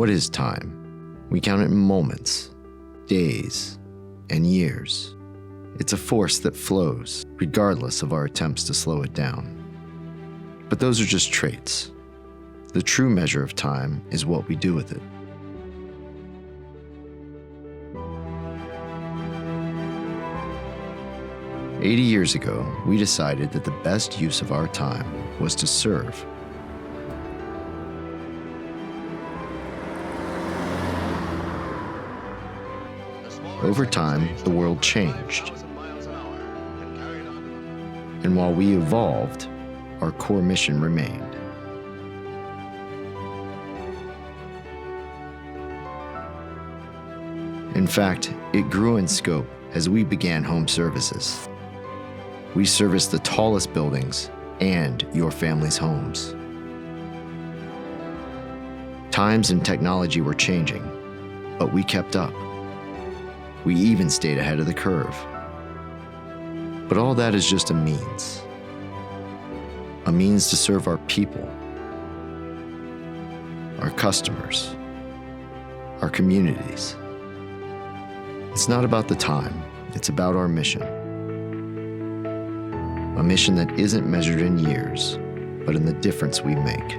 What is time? We count it in moments, days, and years. It's a force that flows, regardless of our attempts to slow it down. But those are just traits. The true measure of time is what we do with it. "80 years ago, we decided that the best use of our time was to serve. Over time, the world changed. And while we evolved, our core mission remained. In fact, it grew in scope as we began home services. We serviced the tallest buildings and your family's homes. Times and technology were changing, but we kept up. We even stayed ahead of the curve. But all that is just a means to serve our people, our customers, our communities. It's not about the time, it's about our mission. A mission that isn't measured in years, but in the difference we make,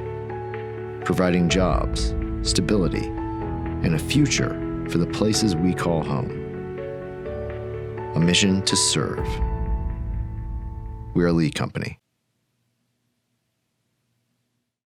providing jobs, stability, and a future for the places we call home. A mission to serve. We're a Lee Company.